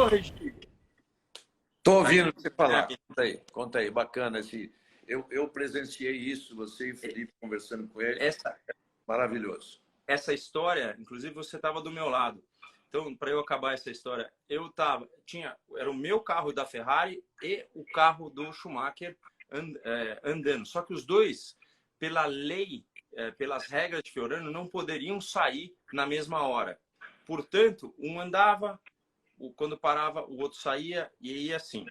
Regi, Estou ouvindo você falar. Conta aí, bacana. Eu presenciei isso, você e o Felipe conversando com ele. Maravilhoso. Essa história, inclusive você estava do meu lado. Então, para eu acabar essa história, era o meu carro da Ferrari e o carro do Schumacher andando. Só que os dois, pela lei, pelas regras de Fiorano, não poderiam sair na mesma hora. Portanto, um andava, quando parava, o outro saía e ia assim.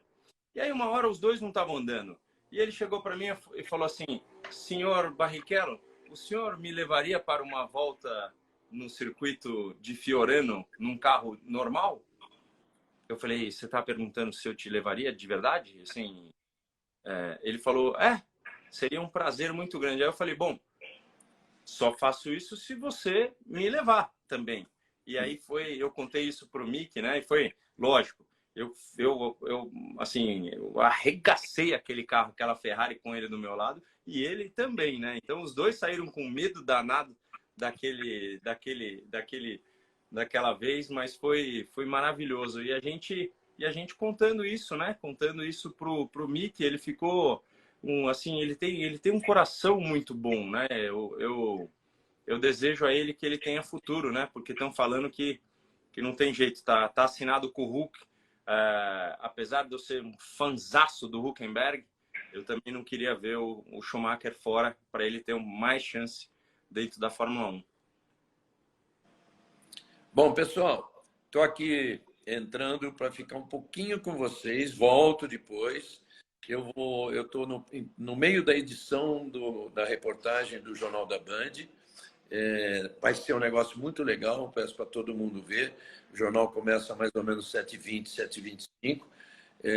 E aí, uma hora, os dois não estavam andando. E ele chegou para mim e falou assim: senhor Barrichello, o senhor me levaria para uma volta no circuito de Fiorano num carro normal? Eu falei: você está perguntando se eu te levaria de verdade? Assim, ele falou: seria um prazer muito grande. Aí eu falei: bom, só faço isso se você me levar também. E aí eu contei isso pro Mick, né? E foi lógico. Assim, eu arregacei aquele carro, aquela Ferrari com ele do meu lado e ele também, né? Então os dois saíram com medo danado daquela vez, mas foi maravilhoso. E a gente contando isso, né? Contando isso pro Mick, ele ficou assim, ele tem um coração muito bom, né? Eu desejo a ele que ele tenha futuro, né? Porque estão falando que não tem jeito, tá assinado com o Hulk. Apesar de eu ser um fanzaço do Hülkenberg, eu também não queria ver o Schumacher fora para ele ter mais chance dentro da Fórmula 1. Bom, pessoal, estou aqui entrando para ficar um pouquinho com vocês, volto depois. Eu estou no meio da edição da reportagem do Jornal da Band. Vai ser um negócio muito legal, peço para todo mundo ver. O jornal começa mais ou menos 7h20, 7h25.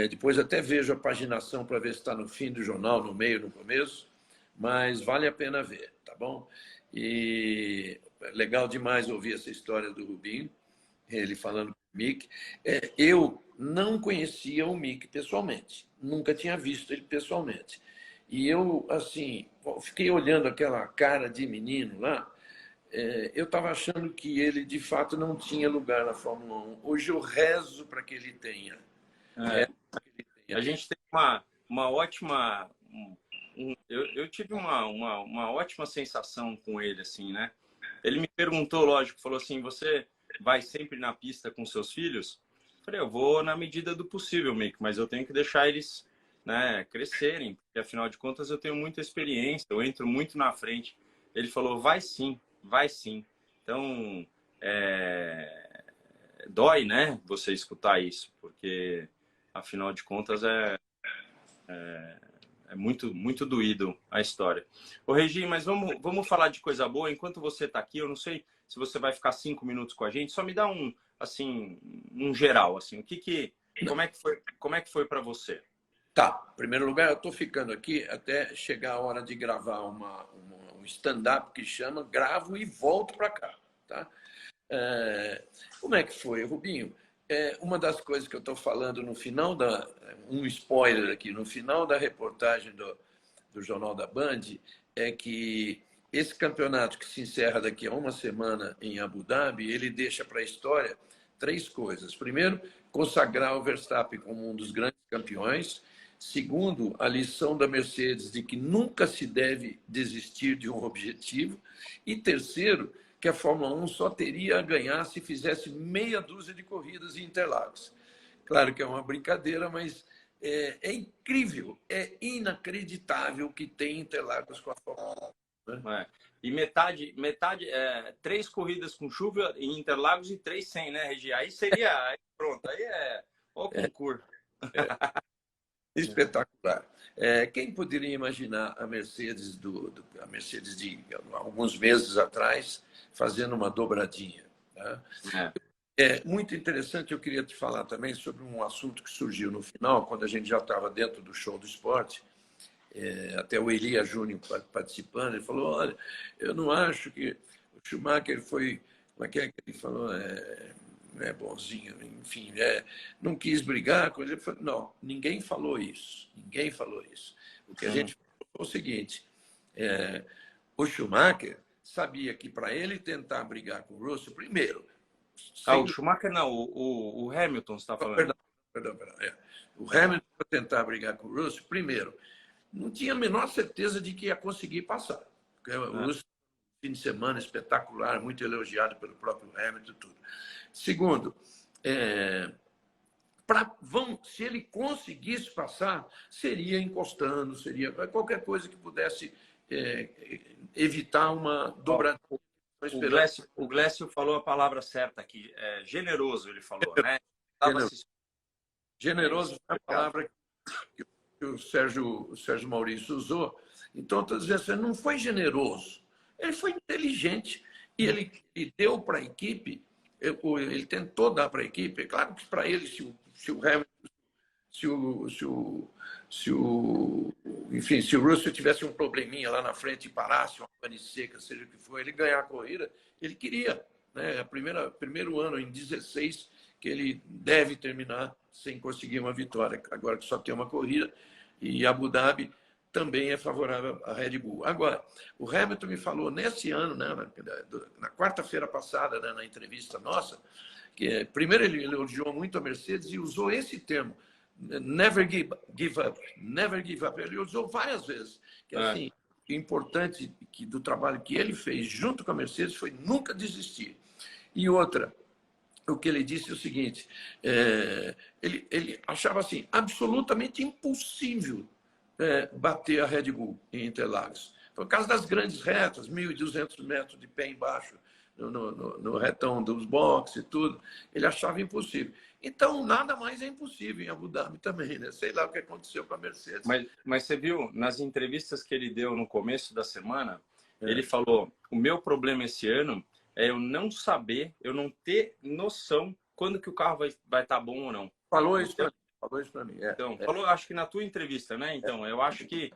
Depois até vejo a paginação para ver se está no fim do jornal, no meio, no começo, mas vale a pena ver, tá bom? E legal demais ouvir essa história do Rubinho, ele falando com o Mick. Eu não conhecia o Mick pessoalmente, nunca tinha visto ele pessoalmente. E eu, assim, fiquei olhando aquela cara de menino lá, eu estava achando que ele, de fato, não tinha lugar na Fórmula 1. Hoje eu rezo para que ele tenha. A gente tem uma ótima... Eu tive uma ótima sensação com ele, assim, né? Ele me perguntou, lógico, falou assim: você vai sempre na pista com seus filhos? Eu falei: eu vou na medida do possível, Mick, mas eu tenho que deixar eles, né, crescerem, porque afinal de contas eu tenho muita experiência, eu entro muito na frente. Ele falou: vai sim, vai sim. Então, dói, né, você escutar isso, porque afinal de contas é muito, muito doído a história. Ô, Regi, mas vamos falar de coisa boa. Enquanto você está aqui, eu não sei se você vai ficar 5 minutos com a gente. Só me dá um geral, assim. Como é que foi para você? Tá, em primeiro lugar, eu estou ficando aqui até chegar a hora de gravar um stand-up que chama Gravo e Volto para cá, tá? Como é que foi, Rubinho? Uma das coisas que eu estou falando no final um spoiler aqui, no final da reportagem do Jornal da Band, é que esse campeonato que se encerra daqui a uma semana em Abu Dhabi, ele deixa para a história 3 coisas. Primeiro, consagrar o Verstappen como um dos grandes campeões. Segundo, a lição da Mercedes de que nunca se deve desistir de um objetivo. E terceiro, que a Fórmula 1 só teria a ganhar se fizesse meia dúzia de corridas em Interlagos. Claro que é uma brincadeira, mas é incrível, é inacreditável que tem Interlagos com a Fórmula 1. Né? E metade 3 corridas com chuva em Interlagos e 3 sem, né, Regi? Aí seria, pronto, aí o concurso. Espetacular. Quem poderia imaginar a Mercedes a Mercedes de alguns meses atrás fazendo uma dobradinha? Né? Muito interessante. Eu queria te falar também sobre um assunto que surgiu no final, quando a gente já estava dentro do show do esporte. Até o Elia Júnior participando, ele falou: olha, eu não acho que o Schumacher foi, como é que ele falou, bonzinho, enfim, não quis brigar com ele. Não, ninguém falou isso, ninguém falou isso. O que a gente falou foi o seguinte: o Schumacher sabia que para ele tentar brigar com o Russell, primeiro, Ah, o Schumacher não, o Hamilton você está falando. Perdão. O Hamilton, para tentar brigar com o Russell, primeiro, não tinha a menor certeza de que ia conseguir passar. Porque o Russell, fim de semana espetacular, muito elogiado pelo próprio Hamilton e tudo. Segundo, se ele conseguisse passar, seria encostando, seria qualquer coisa que pudesse evitar uma dobradinha. O Glécio falou a palavra certa aqui, generoso, ele falou, né? Generoso é a palavra que o Sérgio Maurício usou. Então, estou dizendo assim, não foi generoso, ele foi inteligente e ele deu para a equipe, ele tentou dar para a equipe. É claro que para ele, se o Hamilton, enfim, se o Russell tivesse um probleminha lá na frente e parasse, uma pane seca, seja o que for, ele ganhar a corrida, ele queria. Né? Primeiro ano em 16 que ele deve terminar sem conseguir uma vitória, agora que só tem uma corrida, e Abu Dhabi também é favorável à Red Bull. Agora, o Hamilton me falou nesse ano, né, na quarta-feira passada, né, na entrevista nossa, que primeiro ele elogiou muito a Mercedes e usou esse termo, never give up, never give up. Ele usou várias vezes. Que assim, o importante do trabalho que ele fez junto com a Mercedes foi nunca desistir. E outra, o que ele disse é o seguinte, ele achava assim, absolutamente impossível bater a Red Bull em Interlagos. Por causa das grandes retas, 1.200 metros de pé embaixo, no retão dos boxes e tudo, ele achava impossível. Então, nada mais é impossível em Abu Dhabi também, né? Sei lá o que aconteceu com a Mercedes. Mas você viu, nas entrevistas que ele deu no começo da semana, ele falou, o meu problema esse ano é eu não saber, eu não ter noção quando que o carro vai estar bom ou não. Falou isso para mim. Então, falou, acho que na tua entrevista, né? Então, eu acho que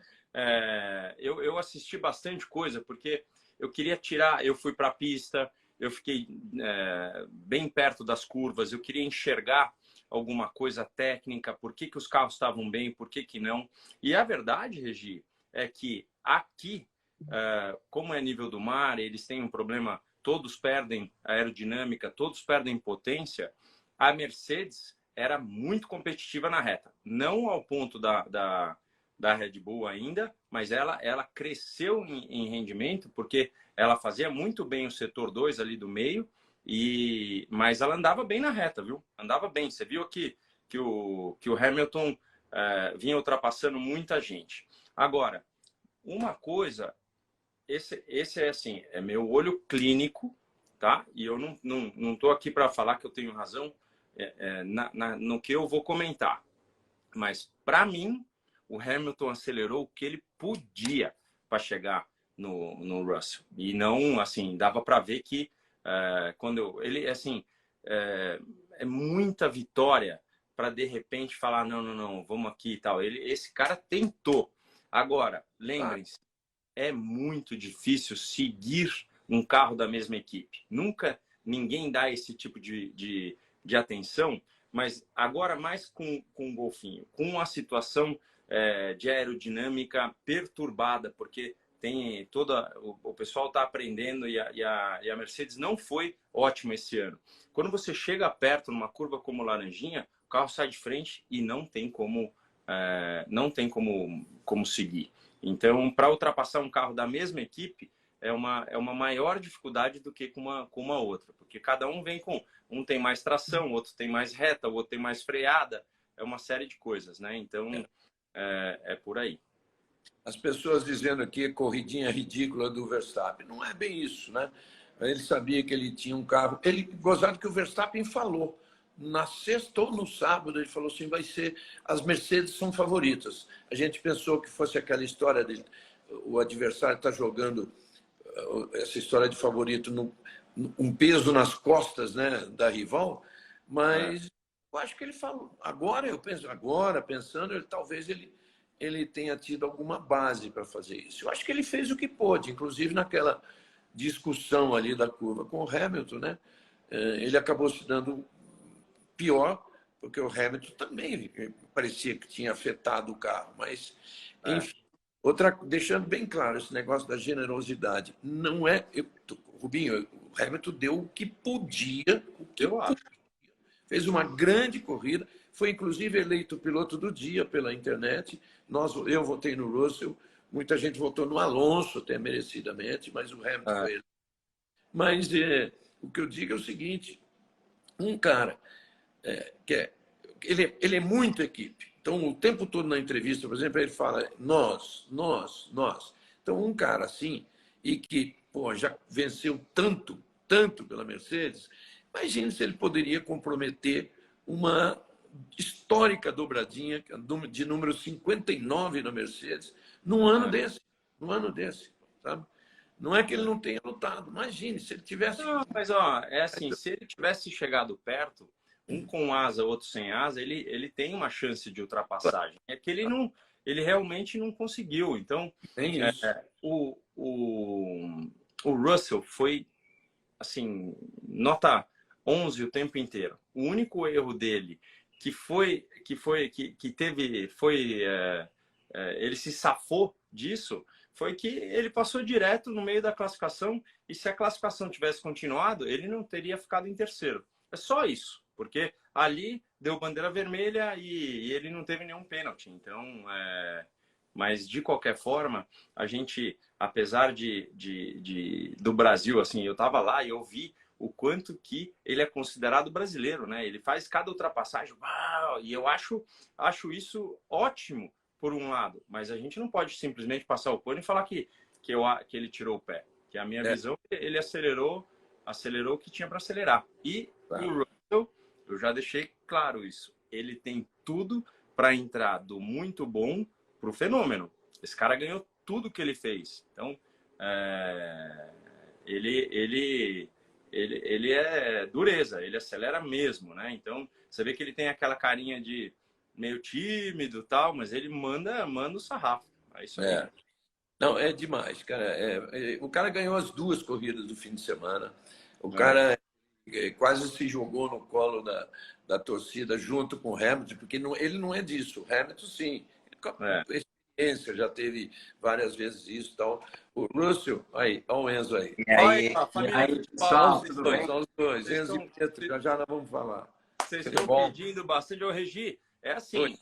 eu assisti bastante coisa, porque eu queria tirar, eu fui para a pista, eu fiquei bem perto das curvas, eu queria enxergar alguma coisa técnica, por que os carros estavam bem, por que não. E a verdade, Regi, é que aqui, como é nível do mar, eles têm um problema, todos perdem aerodinâmica, todos perdem potência, a Mercedes era muito competitiva na reta. Não ao ponto da Red Bull ainda, mas ela cresceu em rendimento, porque ela fazia muito bem o setor 2 ali do meio, mas ela andava bem na reta, viu? Andava bem. Você viu aqui que o Hamilton vinha ultrapassando muita gente. Agora, uma coisa, esse é assim, é meu olho clínico, tá? E eu não tô aqui para falar que eu tenho razão no que eu vou comentar. Mas, para mim, o Hamilton acelerou o que ele podia para chegar no Russell. E não, assim, dava para ver que ele, assim, é muita vitória para, de repente, falar, não, vamos aqui e tal. Esse cara tentou. Agora, lembrem-se, é muito difícil seguir um carro da mesma equipe. Nunca ninguém dá esse tipo de atenção, mas agora mais com o Golfinho, com a situação de aerodinâmica perturbada, porque tem o pessoal está aprendendo e a Mercedes não foi ótima esse ano. Quando você chega perto numa curva como Laranjinha, o carro sai de frente e não tem como seguir. Então, para ultrapassar um carro da mesma equipe, é uma maior dificuldade do que com uma outra, porque cada um vem com... Um tem mais tração, o outro tem mais reta, o outro tem mais freada, é uma série de coisas, né? Então, é por aí. As pessoas dizendo aqui corridinha ridícula do Verstappen. Não é bem isso, né? Ele sabia que ele tinha um carro... Gozado que o Verstappen falou. Na sexta ou no sábado, ele falou assim, vai ser... As Mercedes são favoritas. A gente pensou que fosse aquela história de o adversário está jogando essa história de favorito, um peso nas costas, né, da rival, mas eu acho que ele falou. Agora pensando, talvez ele tenha tido alguma base para fazer isso. Eu acho que ele fez o que pôde, inclusive naquela discussão ali da curva com o Hamilton, né? Ele acabou se dando pior, porque o Hamilton também parecia que tinha afetado o carro, mas, enfim. Deixando bem claro esse negócio da generosidade, não é... Rubinho, o Hamilton deu o que podia Eu acho. Fez uma grande corrida, foi inclusive eleito piloto do dia pela internet. Eu votei no Russell, muita gente votou no Alonso, até merecidamente, mas o Hamilton foi ele. Mas o que eu digo é o seguinte: um cara ele é muito equipe. Então, o tempo todo na entrevista, por exemplo, ele fala nós, nós, nós. Então, um cara assim, e que já venceu tanto, tanto pela Mercedes, imagine se ele poderia comprometer uma histórica dobradinha de número 59 na Mercedes num ano desse. Num ano desse, sabe? Não é que ele não tenha lutado. Imagine se ele tivesse... Não, mas, ó, é assim, se ele tivesse chegado perto, um com asa, outro sem asa, ele tem uma chance de ultrapassagem. É que ele realmente não conseguiu. Então, Tem isso. o Russell foi, assim, nota 11 o tempo inteiro. O único erro dele ele se safou disso, foi que ele passou direto no meio da classificação, e se a classificação tivesse continuado, ele não teria ficado em terceiro. É só isso, porque ali deu bandeira vermelha e ele não teve nenhum pênalti. Então, mas de qualquer forma, a gente, apesar do Brasil, assim, eu estava lá e eu vi o quanto que ele é considerado brasileiro, né? Ele faz cada ultrapassagem, uau, e eu acho isso ótimo por um lado, mas a gente não pode simplesmente passar o pano e falar que ele tirou o pé. Que a minha visão, ele acelerou o que tinha para acelerar. E o Russell, eu já deixei claro isso. Ele tem tudo para entrar do muito bom para o fenômeno. Esse cara ganhou tudo que ele fez. Então, ele é dureza, ele acelera mesmo, né? Então, você vê que ele tem aquela carinha de meio tímido e tal, mas ele manda o sarrafo. É isso aí. Não, é demais, cara. O cara ganhou as duas corridas do fim de semana. O cara quase se jogou no colo da torcida junto com o Hamilton, porque ele não é disso. O Hamilton, sim, experiência, já teve várias vezes isso e tal. O Russell, olha o Enzo aí. E aí, Só os dois. Enzo e Pietro, já nós vamos falar. Vocês estão pedindo bastante. Ô, Regi, é assim,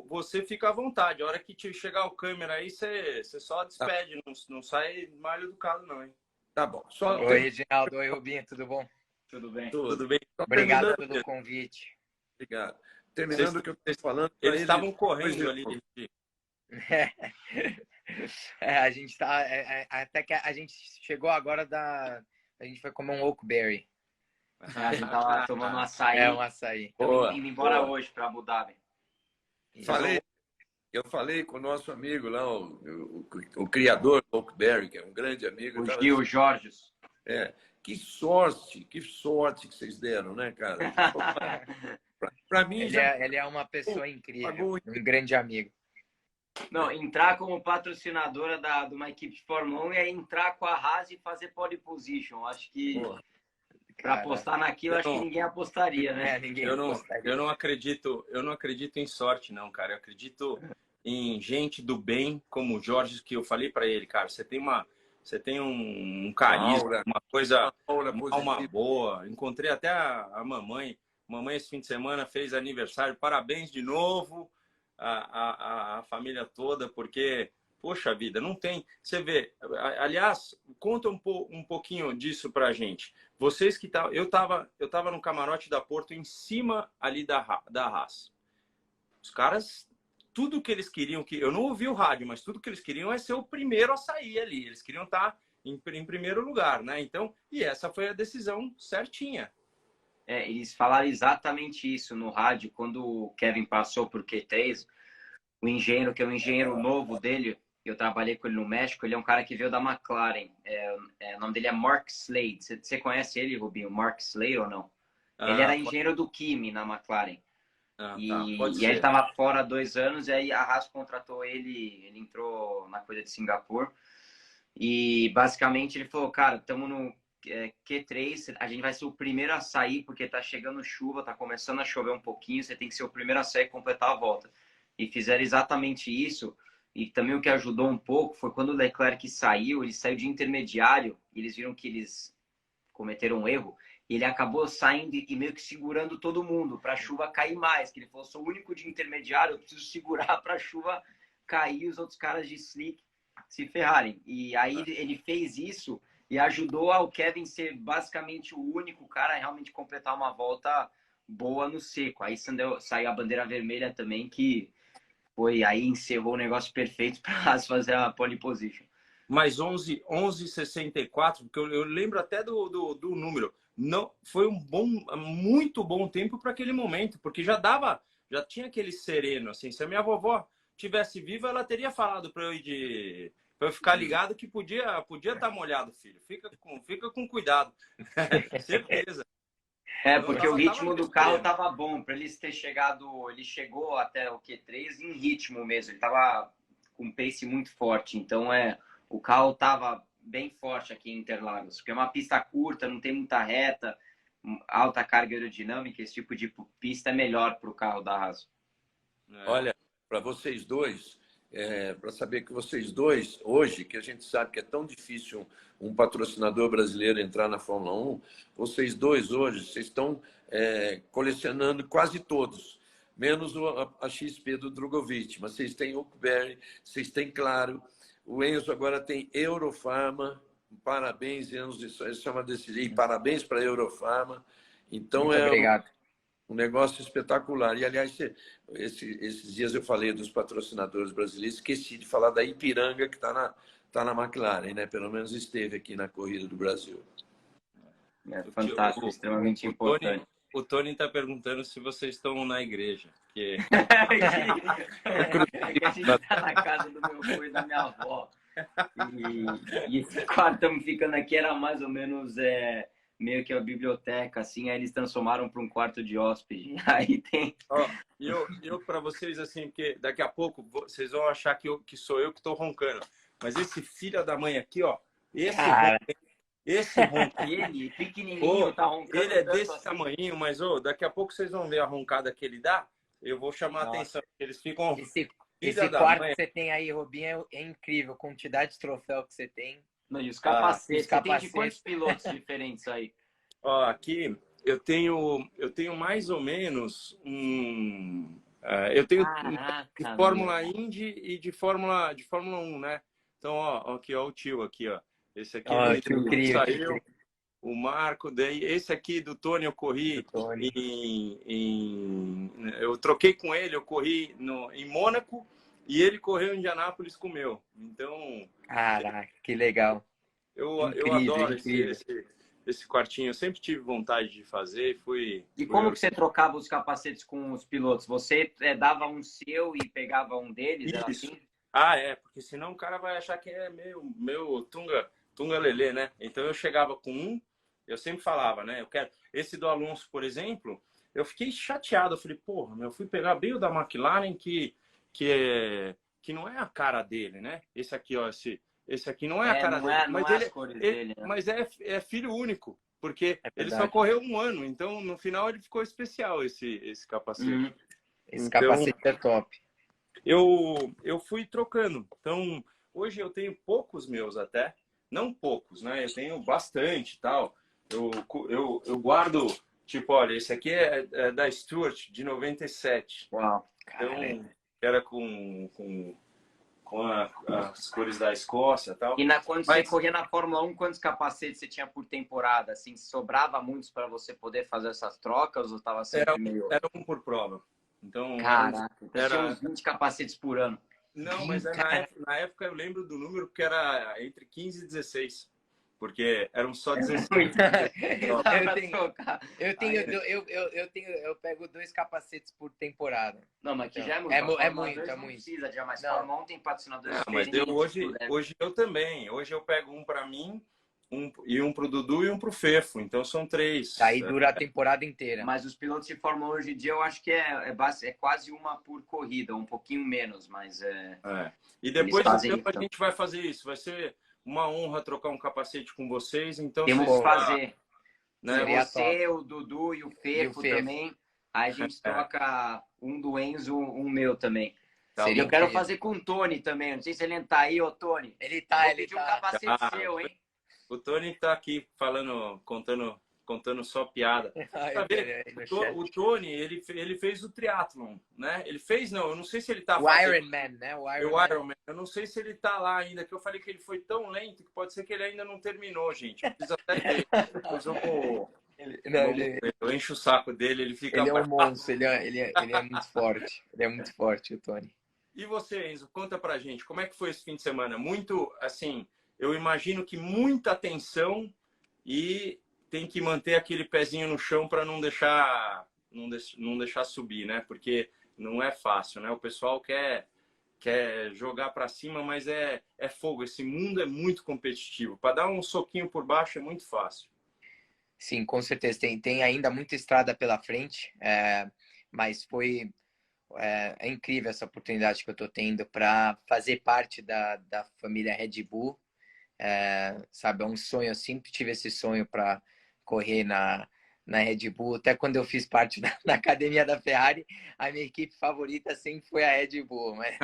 você fica à vontade. A hora que te chegar o câmera aí, você só despede, não sai mal educado, não, hein? Tá bom. Oi, Reginaldo. Oi, Rubinho. Tudo bom? Tudo bem. Tudo bem. Obrigado pelo convite. Obrigado. Terminando o que eu estou falando... Eles estavam correndo ali. A gente tá... até que a gente chegou agora a gente foi comer um Oakberry. A gente tava tomando um açaí. Um açaí. Indo embora hoje para Abu Dhabi. Eu falei com o nosso amigo lá, o criador do Oakberry, que é um grande amigo. O Gil Jorges. Que sorte que vocês deram, né, cara? Para mim, ele é uma pessoa incrível, um grande amigo. Não, entrar como patrocinadora de uma equipe de Fórmula 1 é entrar com a Haas e fazer pole position. Acho que para apostar naquilo, acho que ninguém apostaria, né? Eu não acredito em sorte, não, cara. Eu acredito em gente do bem, como o Jorge, que eu falei para ele, cara. Você tem um carisma, uma coisa, uma alma boa. Encontrei até a mamãe. Mamãe esse fim de semana fez aniversário. Parabéns de novo a família toda, porque, poxa vida, não tem... Você vê, aliás, conta um pouquinho disso pra gente. Vocês que eu tava no camarote da Porto, em cima ali da Haas. Os caras, tudo que eles queriam, eu não ouvi o rádio, mas tudo que eles queriam é ser o primeiro a sair ali. Eles queriam estar em primeiro lugar, né? Então, e essa foi a decisão certinha. Eles falaram exatamente isso no rádio, quando o Kevin passou por Q3, o engenheiro, que é o engenheiro novo dele, eu trabalhei com ele no México, ele é um cara que veio da McLaren, o nome dele é Mark Slade. Você conhece ele, Rubinho? Mark Slade ou não? Ele era engenheiro do Kimi na McLaren. E aí ele estava fora há 2 anos, e aí a Haas contratou ele entrou na coisa de Singapura, e basicamente ele falou, cara, estamos no Q3, a gente vai ser o primeiro a sair porque tá chegando chuva, tá começando a chover um pouquinho, você tem que ser o primeiro a sair e completar a volta. E fizeram exatamente isso. E também o que ajudou um pouco foi quando o Leclerc saiu, ele saiu de intermediário, e eles viram que eles cometeram um erro, E ele acabou saindo e meio que segurando todo mundo para a chuva cair mais. Que ele falou, sou o único de intermediário, eu preciso segurar para a chuva cair e os outros caras de slick se ferrarem. E aí ele fez isso e ajudou ao Kevin ser basicamente o único cara a realmente completar uma volta boa no seco. Aí saiu a bandeira vermelha também, que foi aí encerrou o negócio perfeito para fazer a pole position. Mais 11:64, porque eu lembro até do número. Não, foi muito bom tempo para aquele momento, porque já tinha aquele sereno, assim. Se a minha vovó tivesse viva, ela teria falado para eu ficar ligado que podia estar molhado, filho. Fica com cuidado. Certeza. Porque o ritmo do carro tava bom. Para eles ter chegado, ele chegou até o Q3 em ritmo mesmo. Ele tava com um pace muito forte. Então o carro tava bem forte aqui em Interlagos, porque é uma pista curta, não tem muita reta, alta carga aerodinâmica. Esse tipo de pista é melhor para o carro da Haas. Olha, para vocês dois, para saber que vocês dois, hoje, que a gente sabe que é tão difícil um patrocinador brasileiro entrar na Fórmula 1, vocês dois hoje, vocês estão colecionando quase todos, menos a XP do Drogovic, mas vocês têm Oakberry, vocês têm Claro, o Enzo agora tem Eurofarma, parabéns, Enzo, chama desse jeito, parabéns para a Eurofarma. Então, muito obrigado. Um negócio espetacular. E, aliás, esses dias eu falei dos patrocinadores brasileiros, esqueci de falar da Ipiranga, que está na McLaren, né? Pelo menos esteve aqui na Corrida do Brasil. Fantástico, extremamente importante. O Tony está perguntando se vocês estão na igreja. Porque... a gente está na casa do meu avô e da minha avó. E esse quarto estamos ficando aqui era mais ou menos... meio que a biblioteca, assim, aí eles transformaram para um quarto de hóspede. Aí tem... Eu para vocês, assim, porque daqui a pouco vocês vão achar que sou eu que estou roncando. Mas esse filho da mãe aqui, ó, esse ronco, ele pequenininho, tá roncando. ele é desse assim. Tamanhinho, mas daqui a pouco vocês vão ver a roncada que ele dá. Eu vou chamar a atenção. Eles ficam... Esse quarto que você tem aí, Robinho, é incrível. A quantidade de troféu que você tem. Não, e os capacetes. Você tem de quantos pilotos diferentes aí? Aqui eu tenho mais ou menos eu tenho de Fórmula Indy e de Fórmula 1, né? Então, aqui, o tio aqui, ó. Esse aqui saiu. O Marco, daí esse aqui do Tony eu corri eu troquei com ele, eu corri em Mônaco e ele correu em Indianápolis com o meu. Então, caraca, que legal. Eu adoro esse quartinho. Eu sempre tive vontade de fazer. E como que você trocava os capacetes com os pilotos? Você dava um seu e pegava um deles? Era assim? Porque senão o cara vai achar que é meu tunga lelê, né? Então eu chegava com um, eu sempre falava, né? Eu quero esse do Alonso, por exemplo. Eu fiquei chateado. Eu falei, porra, eu fui pegar bem o da McLaren que não é a cara dele, né? Esse aqui, ó, esse aqui não é a cara dele, mas é filho único, porque ele só correu um ano, então no final ele ficou especial esse capacete. Esse capacete é top. Eu fui trocando, então hoje eu tenho poucos meus até, não poucos, né? Eu tenho bastante e tal. Eu guardo, tipo, olha, esse aqui é da Stewart, de 97. Uau, então era com as cores da Escócia e tal. E quando você corria na Fórmula 1, quantos capacetes você tinha por temporada? Assim, sobrava muitos para você poder fazer essas trocas ou estava sempre meio... Era um por prova. Então, caraca, então tinha uns 20 capacetes por ano. Não, mas na época eu lembro do número que era entre 15 e 16. Porque eram só 16. Eu pego 2 capacetes por temporada. Não, mas que já é muito. É muito. Não precisa de mais. Fórmula 1 tem patrocinadores mas hoje eu também. Hoje eu pego um para mim, um pro Dudu e um pro Fefo. Então são 3. Aí dura a temporada inteira. Mas os pilotos de Fórmula 1 hoje em dia eu acho que é quase uma por corrida, um pouquinho menos, mas E depois a gente vai fazer isso. Vai ser uma honra trocar um capacete com vocês. Então temos que fazer. Né? Você, o Dudu e o Fefo também. Aí a gente troca um do Enzo, um meu também. Eu quero fazer com o Tony também. Não sei se ele tá aí, ô Tony. Ele tá. Um capacete seu, hein? O Tony tá aqui contando contando só piada. Pra ver, o Tony, ele fez o triatlon, né? Ele fez, não, eu não sei se ele tá O fazendo... Ironman, né? O Ironman. Eu não sei se ele tá lá ainda, que eu falei que ele foi tão lento que pode ser que ele ainda não terminou, gente. Precisa até ver. Depois eu encho o saco dele, ele fica... Ele é um monstro, ele é muito forte. Ele é muito forte, o Tony. E você, Enzo, conta pra gente, como é que foi esse fim de semana? Muito, assim, eu imagino que muita atenção e tem que manter aquele pezinho no chão para não deixar subir, né? Porque não é fácil, né? O pessoal quer jogar para cima, mas é fogo. Esse mundo é muito competitivo. Para dar um soquinho por baixo é muito fácil. Sim, com certeza. Tem ainda muita estrada pela frente, mas é incrível essa oportunidade que eu estou tendo para fazer parte da família Red Bull. Sabe, é um sonho. Eu sempre tive esse sonho para correr na Red Bull. Até quando eu fiz parte da academia da Ferrari, a minha equipe favorita sempre foi a Red Bull. Mas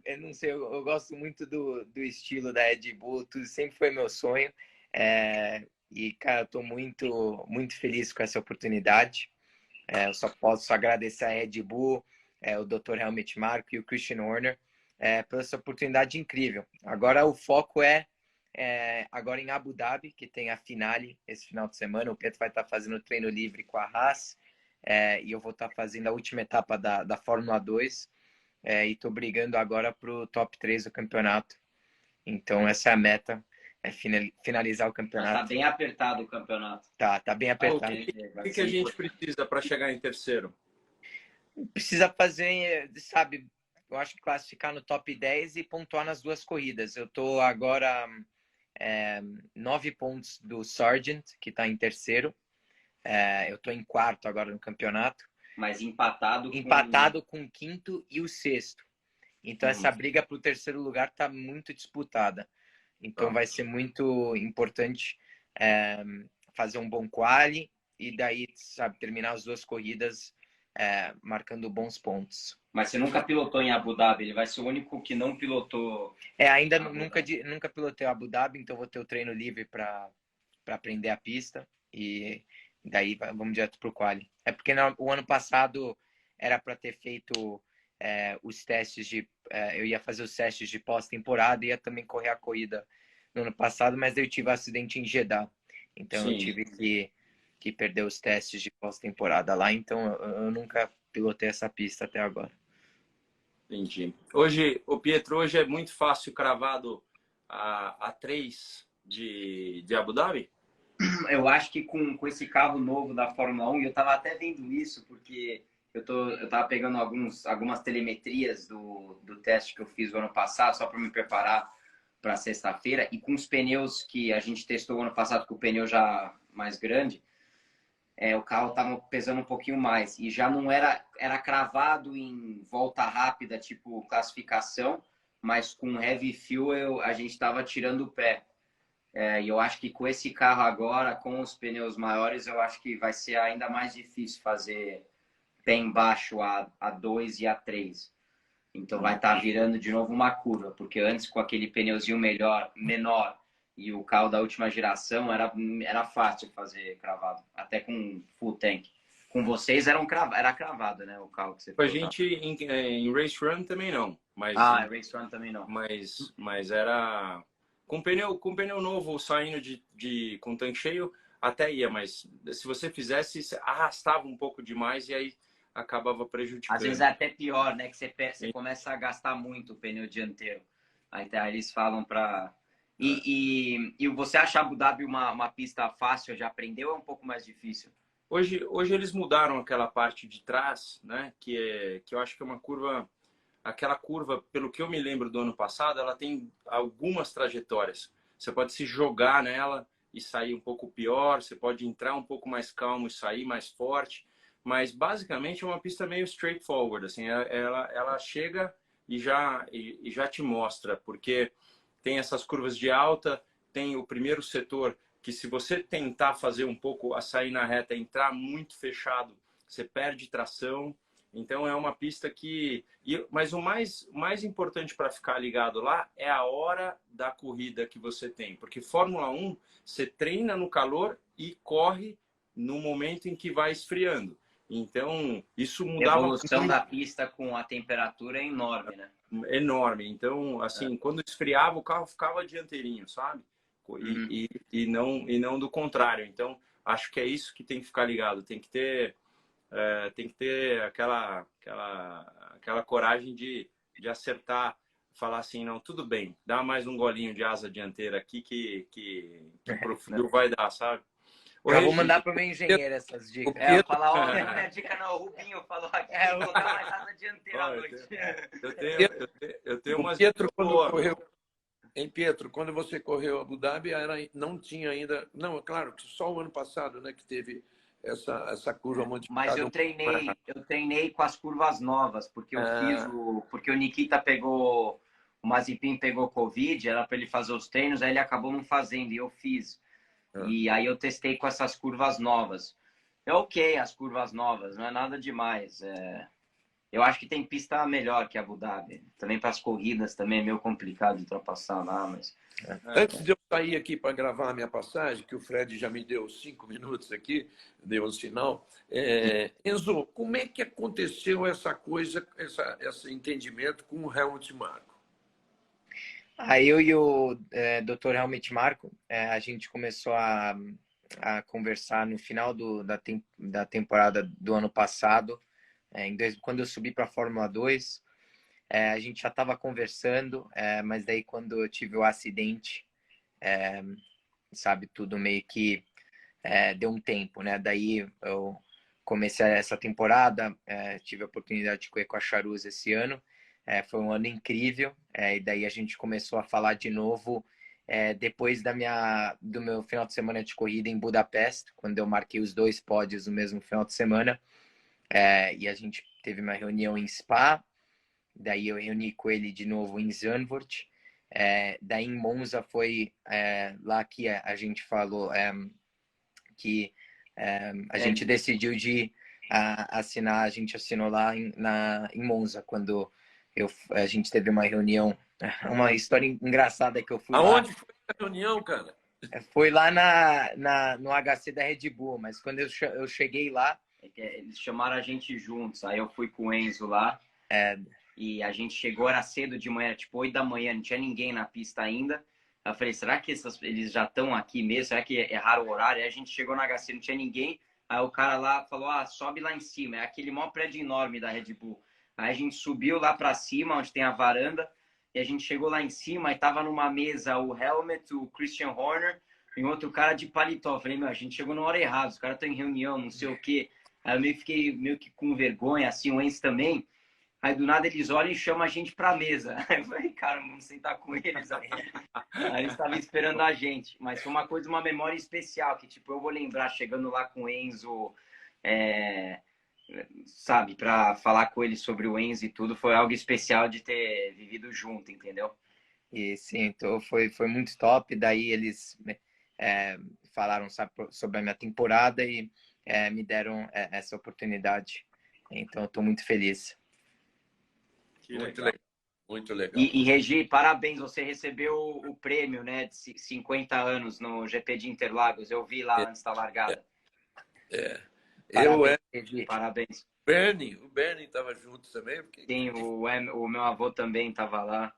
eu não sei, eu gosto muito do estilo da Red Bull. Tudo sempre foi meu sonho. E, cara, eu tô muito, muito feliz com essa oportunidade. Eu só posso agradecer a Red Bull, o Dr. Helmut Marko e o Christian Horner por essa oportunidade incrível. Agora o foco agora em Abu Dhabi, que tem a finale esse final de semana. O Pedro vai estar fazendo treino livre com a Haas e eu vou estar fazendo a última etapa da Fórmula 2 e estou brigando agora para o top 3 do campeonato. Então essa é a meta. Finalizar o campeonato. Tá bem apertado o campeonato. Tá bem apertado. O que a gente precisa para chegar em terceiro? Precisa fazer, sabe, eu acho que classificar no top 10 e pontuar nas duas corridas. Eu tô agora 9 pontos do Sargent, que tá em terceiro. Eu tô em quarto agora no campeonato. Mas empatado com o quinto e o sexto. Então essa briga pro terceiro lugar tá muito disputada. Então vai ser muito importante fazer um bom quali e daí, sabe, terminar as duas corridas marcando bons pontos. Mas você nunca pilotou em Abu Dhabi, ele vai ser o único que não pilotou. Ainda nunca pilotei Abu Dhabi, então vou ter o treino livre para aprender a pista e daí vamos direto pro quali. Porque o ano passado era para ter feito os testes eu ia fazer os testes de pós-temporada e ia também correr a corrida no ano passado, mas eu tive um acidente em Jeddah. Então Sim. Eu tive que perder os testes de pós-temporada lá, então eu nunca pilotei essa pista até agora. Entendi. Hoje, o Pietro, hoje é muito fácil cravado a 3 de Abu Dhabi? Eu acho que com esse carro novo da Fórmula 1, eu estava até vendo isso, porque eu tava pegando algumas telemetrias do teste que eu fiz o ano passado, só para me preparar para sexta-feira, e com os pneus que a gente testou o ano passado, com o pneu já mais grande, o carro estava pesando um pouquinho mais, e já não era cravado em volta rápida, tipo classificação, mas com heavy fuel a gente estava tirando o pé. E eu acho que com esse carro agora, com os pneus maiores, eu acho que vai ser ainda mais difícil fazer pé embaixo a 2 e a 3. Então vai estar virando de novo uma curva, porque antes com aquele pneuzinho menor e o carro da última geração era fácil fazer cravado, até com full tank. Com vocês era cravado, né? O carro que você Com a gente em Race Run também não. Mas, Race Run também não. Mas era... Com pneu novo saindo com tanque cheio, até ia, mas se você fizesse, você arrastava um pouco demais e aí acabava prejudicando. Às vezes é até pior, né? Que você começa a gastar muito o pneu dianteiro. Aí eles falam para... E você acha Abu Dhabi uma pista fácil, já aprendeu, ou é um pouco mais difícil? Hoje eles mudaram aquela parte de trás, né? Que eu acho que é uma curva... Aquela curva, pelo que eu me lembro do ano passado, ela tem algumas trajetórias. Você pode se jogar nela e sair um pouco pior, você pode entrar um pouco mais calmo e sair mais forte, mas basicamente é uma pista meio straightforward, assim, ela chega e já te mostra, porque tem essas curvas de alta, tem o primeiro setor que se você tentar fazer um pouco a sair na reta, entrar muito fechado, você perde tração. Então é uma pista que... Mas o mais importante para ficar ligado lá é a hora da corrida que você tem. Porque Fórmula 1, você treina no calor e corre no momento em que vai esfriando. Então, isso mudava... A evolução da pista com a temperatura é enorme, né? Enorme. Então, assim, quando esfriava, o carro ficava dianteirinho, sabe? E não do contrário. Então, acho que é isso que tem que ficar ligado. Tem que ter aquela coragem de acertar, falar assim, não, tudo bem, dá mais um golinho de asa dianteira aqui que pro frio vai dar, sabe? Já vou mandar para o meu engenheiro essas dicas. Eu falar, ó, não é dica não, o Rubinho falou aqui, vou dar mais asa dianteira à noite. Eu tenho umas Pietro, quando correu... Em Pietro, quando você correu Abu Dhabi, não tinha ainda... Não, é claro, que só o ano passado, né, que teve essa curva modificada. Mas eu treinei com as curvas novas, porque eu porque o Nikita pegou... O Mazepin pegou Covid, era para ele fazer os treinos, aí ele acabou não fazendo, e eu fiz. E aí eu testei com essas curvas novas. É ok as curvas novas, não é nada demais. Eu acho que tem pista melhor que Abu Dhabi. Também para as corridas também é meio complicado de ultrapassar lá, mas... Antes de eu sair aqui para gravar a minha passagem, que o Fred já me deu 5 minutos aqui, deu um sinal. Enzo, como é que aconteceu essa coisa, esse entendimento com o Helmut Marko? Aí eu e o Dr. Helmut Marko, a gente começou a conversar no final da temporada do ano passado, quando eu subi para a Fórmula 2, a gente já estava conversando, mas daí quando eu tive o acidente, sabe, tudo meio que deu um tempo, né? Daí eu comecei essa temporada, tive a oportunidade de correr com a Charus esse ano, foi um ano incrível, e daí a gente começou a falar de novo depois do meu final de semana de corrida em Budapeste, quando eu marquei os 2 pódios no mesmo final de semana. E a gente teve uma reunião em Spa, daí eu reuni com ele de novo em Zandvoort, daí em Monza foi lá que a gente falou que a gente decidiu de assinar, a gente assinou lá em Monza, quando a gente teve uma reunião, uma história engraçada que eu fui Aonde foi a reunião, cara? Foi lá no HC da Red Bull, mas quando eu cheguei lá, eles chamaram a gente juntos, aí eu fui com o Enzo lá, e a gente chegou, era cedo de manhã, tipo 8 da manhã, não tinha ninguém na pista ainda. Eu falei, será que eles já estão aqui mesmo? Será que erraram o horário? Aí a gente chegou no HC, não tinha ninguém, aí o cara lá falou, sobe lá em cima, é aquele maior prédio enorme da Red Bull. Aí a gente subiu lá para cima, onde tem a varanda, e a gente chegou lá em cima, e tava numa mesa o Helmut, o Christian Horner, e outro cara de paletó. Eu falei, meu, a gente chegou na hora errada, os caras estão em reunião, não sei o quê. Aí eu fiquei meio que com vergonha, assim, o Enzo também. Aí do nada eles olham e chamam a gente pra mesa. Aí eu falei, cara, vamos sentar com eles. Aí eles estavam esperando a gente. Mas foi uma memória especial, que tipo, eu vou lembrar chegando lá com o Enzo, sabe, pra falar com ele sobre o Enzo e tudo. Foi algo especial de ter vivido junto, entendeu? E sim, então foi muito top. Daí eles falaram, sabe, sobre a minha temporada e me deram essa oportunidade. Então, eu estou muito feliz. Muito legal. Muito legal. E Regi, parabéns, você recebeu o prêmio, né, de 50 anos no GP de Interlagos. Eu vi lá antes da largada. Parabéns, Regi. Parabéns. O Bernie estava junto também? Porque... Sim, o meu avô também estava lá.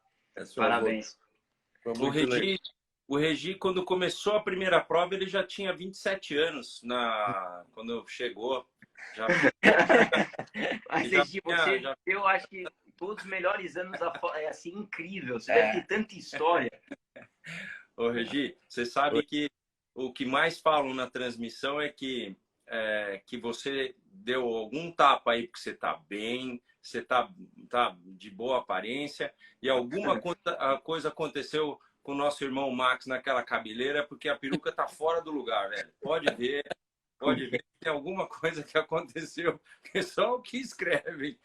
Parabéns. O Regi, quando começou a primeira prova, ele já tinha 27 anos quando chegou. Mas, Regi, você eu acho que todos os melhores anos assim, incrível. Você deve ter tanta história. Ô, Regi, você sabe que o que mais falam na transmissão é que você deu algum tapa aí porque você tá bem, você tá de boa aparência, e alguma coisa aconteceu com o nosso irmão Max naquela cabeleira, porque a peruca tá fora do lugar, velho. Pode ver, tem alguma coisa que aconteceu, que só o que escrevem.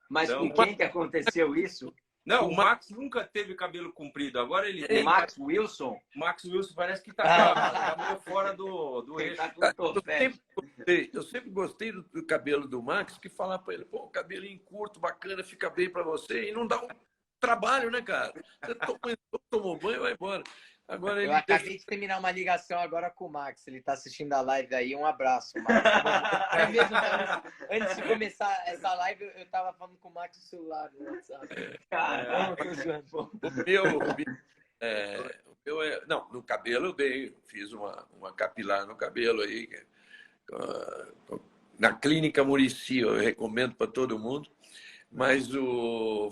Mas Então, com quem que aconteceu isso? Não, o Max nunca teve cabelo comprido. Agora ele tem. O Max Wilson? O Max Wilson parece que tá meio fora do eixo. Tá com topete. Eu sempre gostei do cabelo do Max, que falar para ele, pô, cabelinho curto, bacana, fica bem para você, e não dá um trabalho, né, cara? Você tomou banho e vai embora. Agora Eu acabei de terminar uma ligação agora com o Max. Ele está assistindo a live aí. Um abraço, Max. É mesmo, antes de começar essa live, eu estava falando com o Max no celular no WhatsApp. Não, no cabelo eu fiz uma capilar no cabelo aí, na Clínica Muricy, eu recomendo para todo mundo. Mas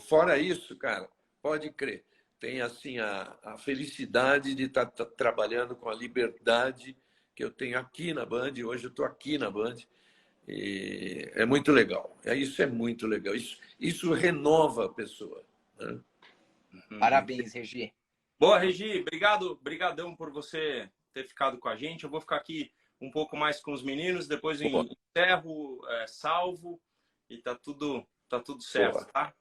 fora isso, cara, pode crer. Tem assim a felicidade de estar trabalhando com a liberdade que eu tenho aqui na Band. Hoje eu estou aqui na Band e é muito legal. Isso é muito legal. Isso renova a pessoa, né? Parabéns, Regi. Boa, Regi. Brigadão por você ter ficado com a gente. Eu vou ficar aqui um pouco mais com os meninos. Depois encerro, salvo e tá tudo certo, Boa. tá?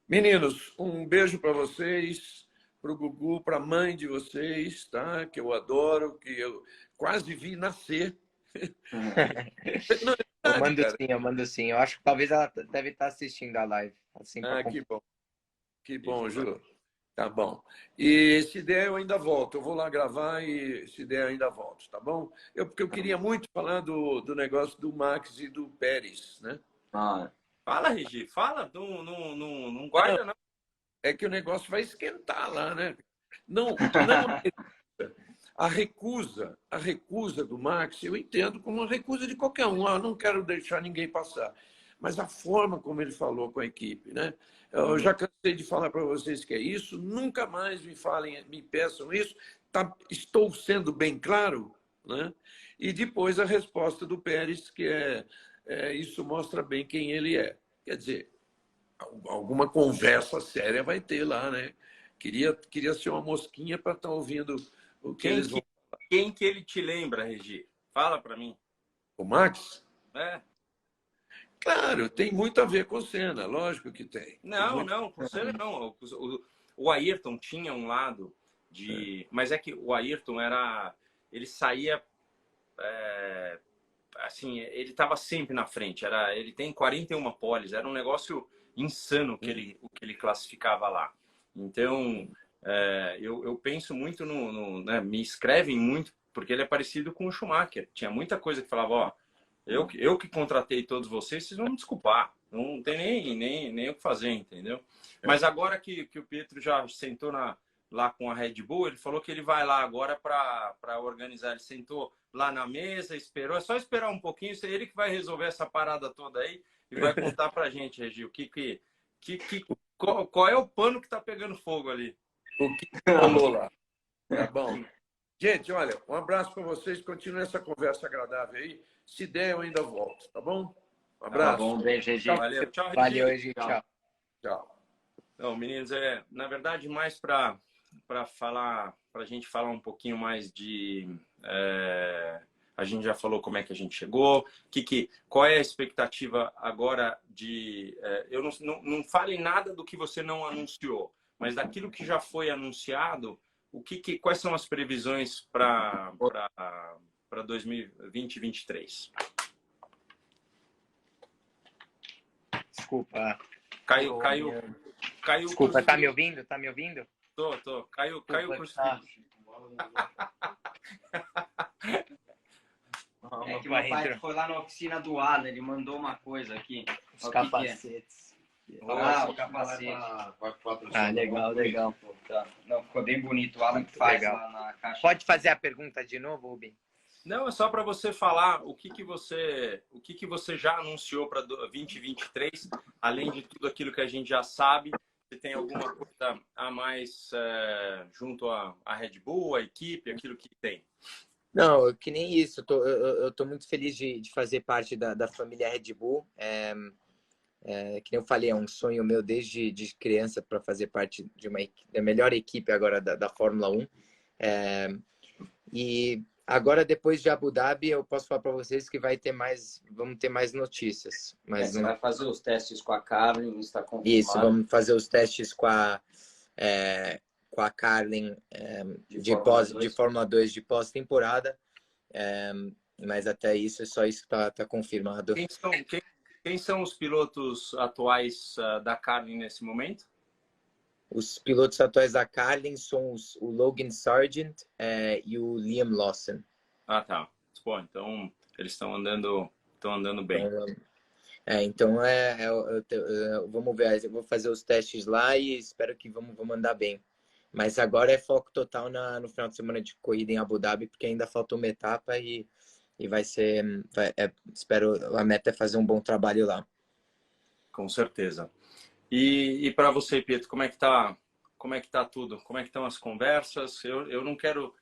Meninos, um beijo para vocês, para o Gugu, para a mãe de vocês, tá? Que eu adoro, que eu quase vi nascer. Não, eu mando sim, eu mando sim. Eu acho que talvez ela deve estar assistindo a live. Assim, que bom. Que bom, Ju. Tá bom. E se der, eu ainda volto. Eu vou lá gravar e se der, eu ainda volto, tá bom? Porque eu queria muito falar do negócio do Max e do Pérez, né? Fala, Regi, fala. Não guarda, não. É que o negócio vai esquentar lá, né? Não a recusa do Max, eu entendo como uma recusa de qualquer um. Eu não quero deixar ninguém passar. Mas a forma como ele falou com a equipe, né? Eu já cansei de falar para vocês que é isso. Nunca mais me peçam isso. Estou sendo bem claro, né? E depois a resposta do Pérez, que isso mostra bem quem ele é. Quer dizer, alguma conversa séria vai ter lá, né? Queria ser uma mosquinha para estar ouvindo o que eles vão falar. Quem que ele te lembra, Regi? Fala para mim. O Max? É. Claro, tem muito a ver com o Senna, lógico que tem. Não, com o Senna não. O Ayrton tinha um lado de... Mas é que o Ayrton ele saía... assim, ele estava sempre na frente. Ele tem 41 poles. Era um negócio insano o que ele classificava lá. Então, eu penso muito né, me escrevem muito, porque ele é parecido com o Schumacher. Tinha muita coisa que falava, ó, eu que contratei todos vocês vão me desculpar. Não tem nem o que fazer, entendeu? Mas agora que o Pietro já sentou lá com a Red Bull, ele falou que ele vai lá agora para organizar. Ele sentou lá na mesa, esperou. É só esperar um pouquinho, é ele que vai resolver essa parada toda aí e vai contar pra gente, Regi, qual é o pano que tá pegando fogo ali. O que rolou lá. Tá bom. Gente, olha, um abraço para vocês. Continue essa conversa agradável aí. Se der, eu ainda volto, tá bom? Um abraço. Tá bom, beijo, Regi. Valeu, tchau, Regi. Valeu, Regi. Tchau. Tchau. Não, meninos, na verdade, mais para falar, para a gente falar um pouquinho mais de... a gente já falou como é que a gente chegou, qual é a expectativa agora de... eu não fale nada do que você não anunciou, mas daquilo que já foi anunciado, quais são as previsões para 2020 e 2023? Desculpa. Caiu. Desculpa, tá me ouvindo? Tá me ouvindo? Tô. Caiu o crucifixo. É que meu pai foi lá na oficina do Alan, ele mandou uma coisa aqui. Os capacetes. O capacete. Legal. Tá. Não, ficou bem bonito. O Alan que faz lá na caixa. Pode fazer a pergunta de novo, Rubem? Não, é só para você falar o que você já anunciou para 2023, além de tudo aquilo que a gente já sabe. Se tem alguma coisa a mais junto à Red Bull, a equipe, aquilo que tem. Não, que nem isso. Eu tô muito feliz de fazer parte da família Red Bull. Que nem eu falei, é um sonho meu desde de criança para fazer parte da melhor equipe agora da Fórmula 1. E Agora, depois de Abu Dhabi, eu posso falar para vocês que vamos ter mais notícias. Mas Você vai fazer os testes com a Carlin, está confirmado. Isso, vamos fazer os testes com a Carlin de Fórmula 2 de pós-temporada. Mas até isso, é só isso que tá confirmado. Quem são os pilotos atuais da Carlin nesse momento? Os pilotos atuais da Carlin são o Logan Sargent e o Liam Lawson. Ah, tá. Bom, então eles estão andando bem. Então, vamos ver. Eu vou fazer os testes lá e espero que vamos andar bem. Mas agora é foco total no final de semana de corrida em Abu Dhabi, porque ainda falta uma etapa e vai ser... espero, a meta é fazer um bom trabalho lá. Com certeza. E para você, Pietro, como é que tá tudo? Como é que estão as conversas? Eu não quero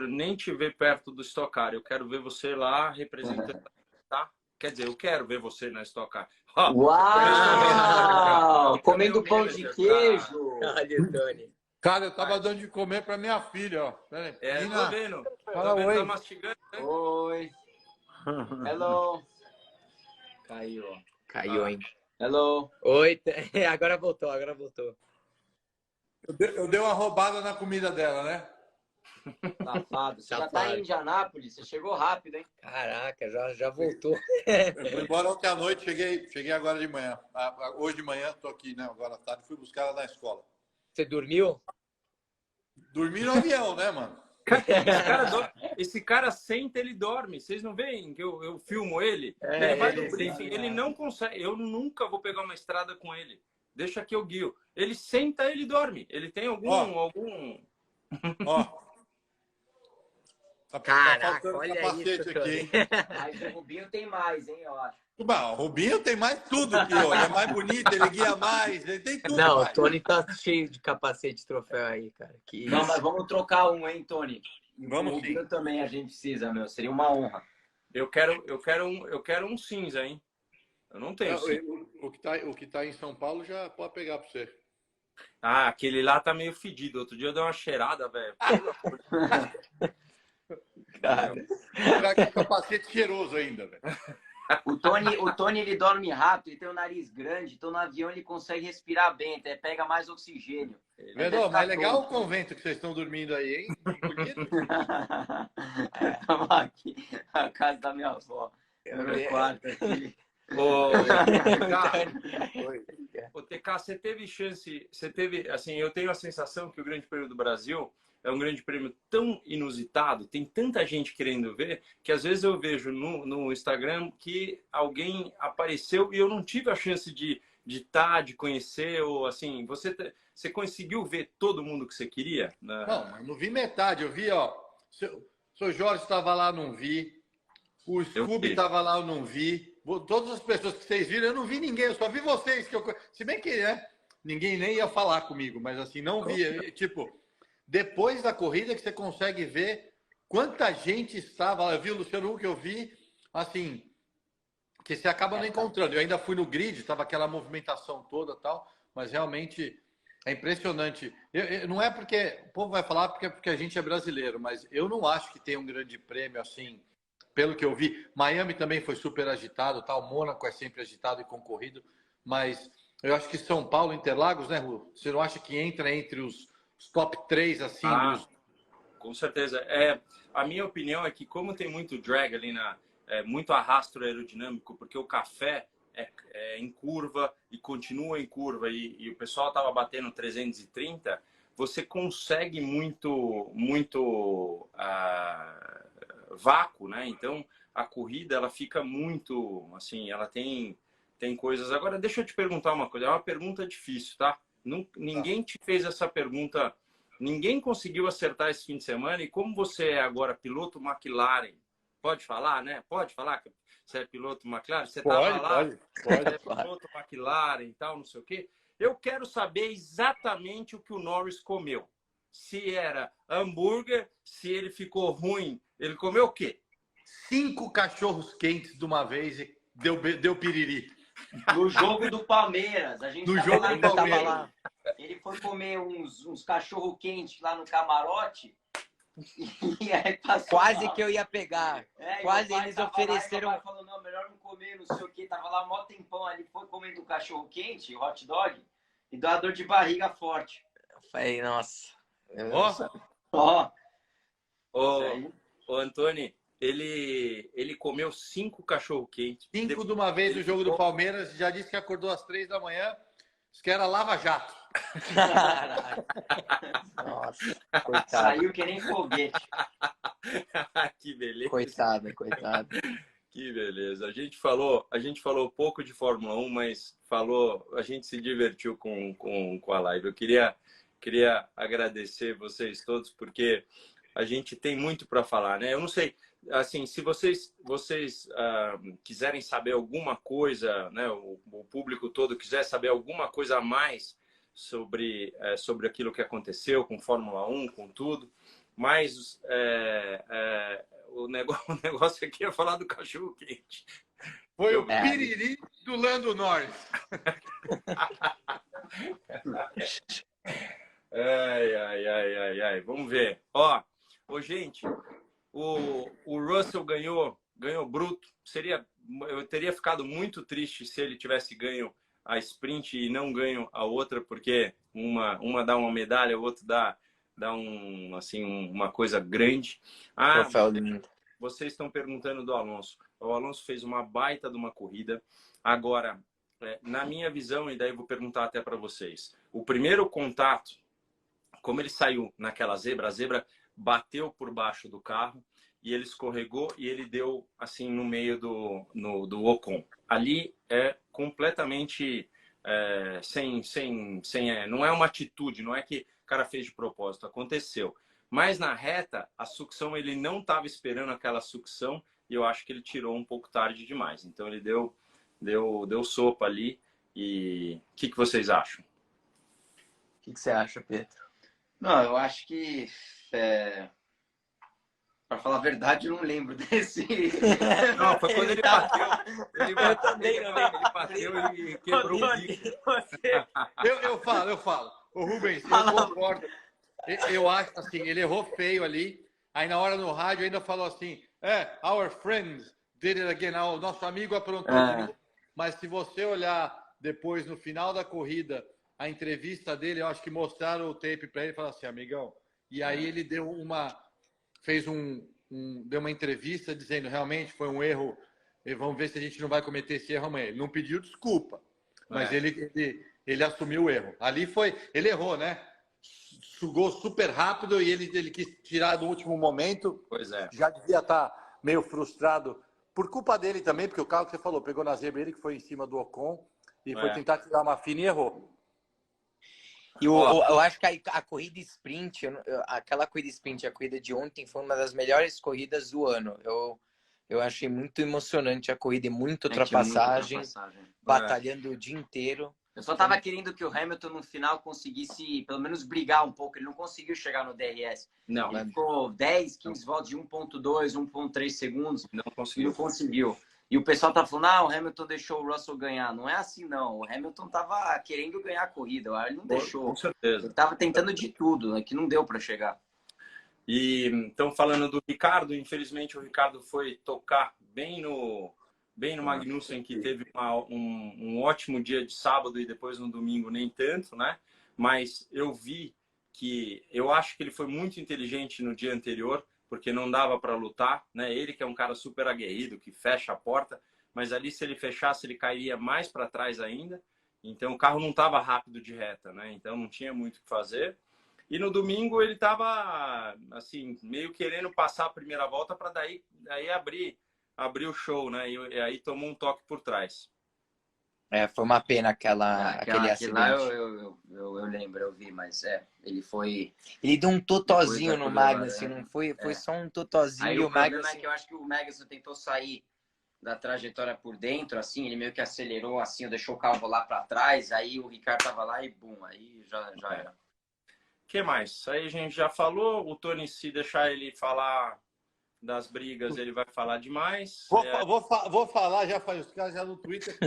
nem te ver perto do Stock Car. Eu quero ver você lá representando, tá? Quer dizer, eu quero ver você na Stock Car. Uau! Comendo pão de queijo. Olha, Tony. Cara, eu tava dando de comer pra minha filha, ó. Pera aí. Tô vendo. Fala oi. Tá mastigando, né? Oi. Hello. Caiu. Caiu, hein? Hello. Oi, agora voltou. Eu dei uma roubada na comida dela, né? Safado. Você já tá em Indianápolis? Você chegou rápido, hein? Caraca, já voltou. Eu fui embora ontem à noite, cheguei agora de manhã. Hoje de manhã, tô aqui, né? Agora à tarde, fui buscar ela na escola. Você dormiu? Dormi no avião, né, mano? Esse cara senta, ele dorme. Vocês não veem que eu filmo ele? Ele vai no briefing, ele não consegue. Eu nunca vou pegar uma estrada com ele. Deixa que eu guio. Ele senta, ele dorme. Ele tem algum... Ó. Caraca, faltando olha capacete isso, aqui, hein? Mas o Rubinho tem mais, hein, eu acho. Bom, o Rubinho tem mais tudo aqui, ó. Ele é mais bonito, ele guia mais, ele tem tudo. Não, mais. o Tony tá cheio de capacete troféu aí, cara. Que Não, isso. mas vamos trocar um, hein, Tony? Vamos o Rubinho sim. também a gente precisa, meu. Seria uma honra. Eu quero um cinza, hein? Eu não tenho. O que tá em São Paulo já pode pegar pra você. Ah, aquele lá tá meio fedido. Outro dia eu dei uma cheirada, velho. Pegar com capacete cheiroso ainda, velho. O Tony, ele dorme rápido, ele tem o nariz grande, então no avião ele consegue respirar bem, até pega mais oxigênio. Verdade, mas é legal o convento que vocês estão dormindo aí, hein? Estamos aqui na casa da minha avó. No quarto aqui. Ô, TK, você teve chance, assim, eu tenho a sensação que o Grande Prêmio do Brasil é um grande prêmio tão inusitado, tem tanta gente querendo ver, que às vezes eu vejo no Instagram que alguém apareceu e eu não tive a chance de conhecer, ou assim, você conseguiu ver todo mundo que você queria? Não vi metade, eu vi, ó, o seu Jorge estava lá, não vi, o Scooby estava lá, eu não vi, todas as pessoas que vocês viram, eu não vi ninguém, eu só vi vocês, se bem que, né, ninguém nem ia falar comigo, mas assim, não vi, tipo... Depois da corrida que você consegue ver quanta gente estava. Eu vi o Luciano Huck, eu vi, assim, que você acaba não encontrando. Eu ainda fui no grid, estava aquela movimentação toda e tal, mas realmente é impressionante. Não é porque o povo vai falar porque a gente é brasileiro, mas eu não acho que tem um grande prêmio assim, pelo que eu vi. Miami também foi super agitado, tal. Mônaco é sempre agitado e concorrido, mas eu acho que São Paulo, Interlagos, né, Ru? Você não acha que entra entre os top 3, assim? Com certeza. A minha opinião é que como tem muito drag ali, muito arrasto aerodinâmico, porque o café é em curva e continua em curva, e o pessoal estava batendo 330, você consegue muito vácuo, né? Então, a corrida, ela fica muito, assim, ela tem coisas... Agora, deixa eu te perguntar uma coisa, é uma pergunta difícil, tá? Ninguém te fez essa pergunta, ninguém conseguiu acertar esse fim de semana. E como você é agora piloto McLaren, pode falar, né? Pode falar que você é piloto McLaren? Você estava lá, pode. Você é piloto McLaren e tal, não sei o quê. Eu quero saber exatamente o que o Norris comeu. Se era hambúrguer, se ele ficou ruim. Ele comeu o quê? 5 cachorros quentes de uma vez e deu piriri. No jogo do Palmeiras, a gente tava lá. Ele foi comer uns cachorro quente lá no camarote. E aí passou Quase mal. que eu ia pegar. É, e Quase meu pai eles tava lá, e ofereceram. meu pai falou, não, melhor não comer, não sei o que. Tava lá mó tempão ali, foi comendo cachorro quente, hot dog, e deu uma dor de barriga forte. Eu falei, nossa. Ó, Ó, Ô, isso aí. ô Antônio, ele comeu 5 cachorro-quente. 5 de uma vez no jogo do Palmeiras, já disse que acordou às 3 da manhã, disse que era lava-jato. Caralho. Nossa, coitado. Saiu que nem foguete. Que beleza. Coitado. Que beleza. A gente falou pouco de Fórmula 1, mas a gente se divertiu com a live. Eu queria agradecer vocês todos, porque a gente tem muito para falar, né? Eu não sei, assim, se vocês quiserem saber alguma coisa, né? O público todo quiser saber alguma coisa a mais sobre aquilo que aconteceu com Fórmula 1, com tudo, mas o negócio aqui é falar do cachorro quente. Foi o piriri do Lando Norris. Ai. Vamos ver. Ó, gente, o Russell ganhou bruto. Eu teria ficado muito triste se ele tivesse ganho a sprint e não ganho a outra, porque uma dá uma medalha, a outra dá uma coisa grande. Troféu lindo. Vocês estão perguntando do Alonso. O Alonso fez uma baita de uma corrida. Agora, na minha visão, e daí eu vou perguntar até para vocês, o primeiro contato, como ele saiu naquela zebra, a zebra bateu por baixo do carro e ele escorregou e ele deu assim no meio do Ocon. Ali é completamente não é uma atitude, não é que o cara fez de propósito, aconteceu. Mas na reta, a sucção, ele não estava esperando aquela sucção e eu acho que ele tirou um pouco tarde demais. Então ele deu sopa ali. E o que vocês acham? O que você acha, Pedro? Não, eu acho que, para falar a verdade, eu não lembro desse. Não, foi quando ele bateu. Ele bateu e quebrou o bico. Eu falo. O Rubens, eu concordo. Eu acho assim, ele errou feio ali. Aí na hora no rádio ainda falou assim, our friend did it again. O nosso amigo aprontou de novo. Mas se você olhar depois, no final da corrida, a entrevista dele, eu acho que mostraram o tape para ele e falaram assim, amigão. E aí ele deu deu uma entrevista dizendo, realmente foi um erro, e vamos ver se a gente não vai cometer esse erro amanhã. Ele não pediu desculpa, mas ele assumiu o erro. Ali ele errou, né? Sugou super rápido e ele quis tirar no último momento. Pois é. Já devia estar meio frustrado por culpa dele também, porque o carro que você falou, pegou na zebra, ele que foi em cima do Ocon e foi tentar tirar uma fina e errou. E eu acho que a corrida sprint, aquela corrida sprint, a corrida de ontem foi uma das melhores corridas do ano. Eu achei muito emocionante a corrida e muita ultrapassagem, batalhando o dia inteiro. Eu só tava querendo que o Hamilton no final conseguisse pelo menos brigar um pouco. Ele não conseguiu chegar no DRS. Não. Ele ficou 10, 15 voltas de 1.2, 1.3 segundos. Não conseguiu. E o pessoal tá falando, o Hamilton deixou o Russell ganhar. Não é assim, não. O Hamilton tava querendo ganhar a corrida. Ele não deixou. Com certeza. Ele tava tentando de tudo, que não deu para chegar. E então, falando do Ricardo, infelizmente o Ricardo foi tocar bem no Magnussen, que teve um ótimo dia de sábado e depois no domingo nem tanto, né? Mas eu acho que ele foi muito inteligente no dia anterior, porque não dava para lutar, né? Ele que é um cara super aguerrido, que fecha a porta, mas ali se ele fechasse, ele cairia mais para trás ainda. Então o carro não estava rápido de reta, né? Então não tinha muito o que fazer. E no domingo ele estava assim, meio querendo passar a primeira volta para daí abrir o show, né? E aí tomou um toque por trás. Foi uma pena aquele acidente. Lá eu lembro, eu vi, mas ele foi... Ele deu um totozinho no Magnussen, não foi? Foi só um totozinho. Aí o problema é que eu acho que o Magnussen tentou sair da trajetória por dentro, assim, ele meio que acelerou, assim, deixou o carro lá para trás, aí o Ricardo tava lá e bum, aí já era. O que mais? Aí a gente já falou, o Tony, se deixar ele falar das brigas ele vai falar demais. Vou falar, já falei, os caras já no Twitter.